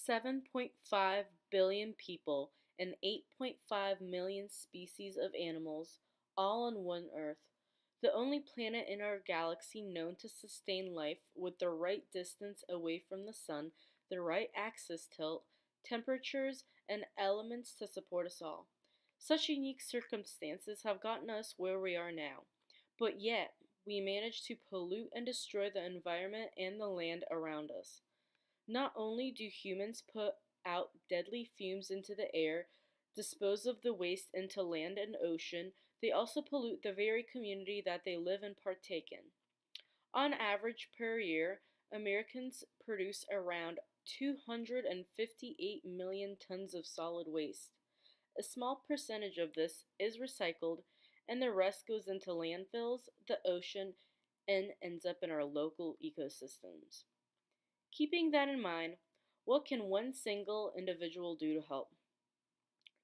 7.5 billion people and 8.5 million species of animals, all on one Earth, the only planet in our galaxy known to sustain life with the right distance away from the sun, the right axis tilt, temperatures, and elements to support us all. Such unique circumstances have gotten us where we are now, but yet we manage to pollute and destroy the environment and the land around us. Not only do humans put out deadly fumes into the air, dispose of the waste into land and ocean, they also pollute the very community that they live and partake in. On average per year, Americans produce around 258 million tons of solid waste. A small percentage of this is recycled, and the rest goes into landfills, the ocean, and ends up in our local ecosystems. Keeping that in mind, what can one single individual do to help?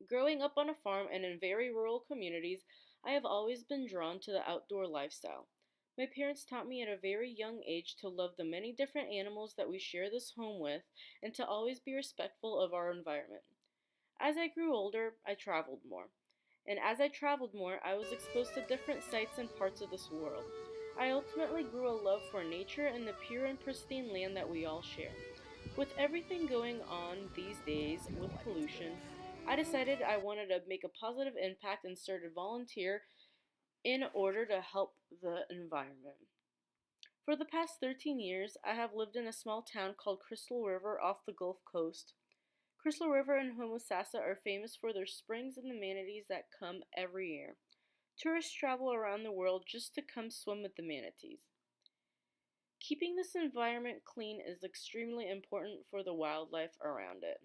Growing up on a farm and in very rural communities, I have always been drawn to the outdoor lifestyle. My parents taught me at a very young age to love the many different animals that we share this home with and to always be respectful of our environment. As I grew older, I traveled more. And as I traveled more, I was exposed to different sights and parts of this world. I ultimately grew a love for nature and the pure and pristine land that we all share. With everything going on these days with pollution, I decided I wanted to make a positive impact and started volunteer in order to help the environment. For the past 13 years, I have lived in a small town called Crystal River off the Gulf Coast. Crystal River and Homosassa are famous for their springs and the manatees that come every year. Tourists travel around the world just to come swim with the manatees. Keeping this environment clean is extremely important for the wildlife around it.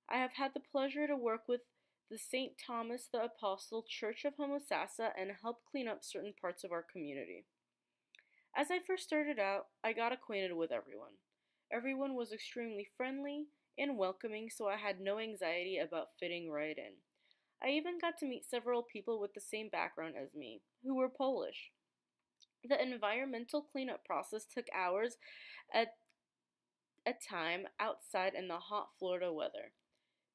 I have had the pleasure to work with the St. Thomas the Apostle Church of Homosassa and help clean up certain parts of our community. As I first started out, I got acquainted with everyone. Everyone was extremely friendly and welcoming, so I had no anxiety about fitting right in. I even got to meet several people with the same background as me, who were Polish. The environmental cleanup process took hours at a time outside in the hot Florida weather.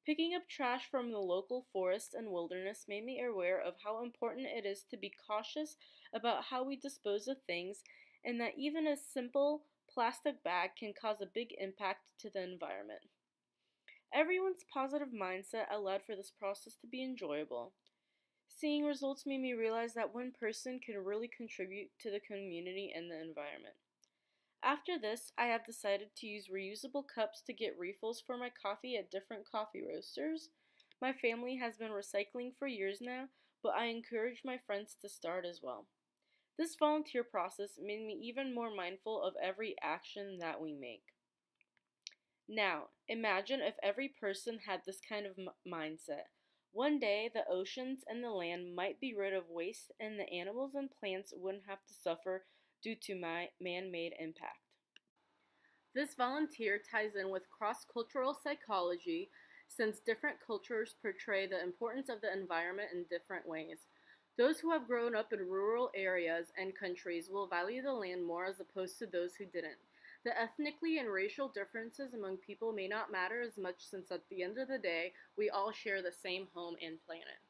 Picking up trash from the local forest and wilderness made me aware of how important it is to be cautious about how we dispose of things and that even a simple plastic bag can cause a big impact to the environment. Everyone's positive mindset allowed for this process to be enjoyable. Seeing results made me realize that one person can really contribute to the community and the environment. After this, I have decided to use reusable cups to get refills for my coffee at different coffee roasters. My family has been recycling for years now, but I encourage my friends to start as well. This volunteer process made me even more mindful of every action that we make. Now, imagine if every person had this kind of mindset. One day, the oceans and the land might be rid of waste, and the animals and plants wouldn't have to suffer due to man-made impact. This volunteer ties in with cross-cultural psychology since different cultures portray the importance of the environment in different ways. Those who have grown up in rural areas and countries will value the land more as opposed to those who didn't. The ethnically and racial differences among people may not matter as much since at the end of the day, we all share the same home and planet.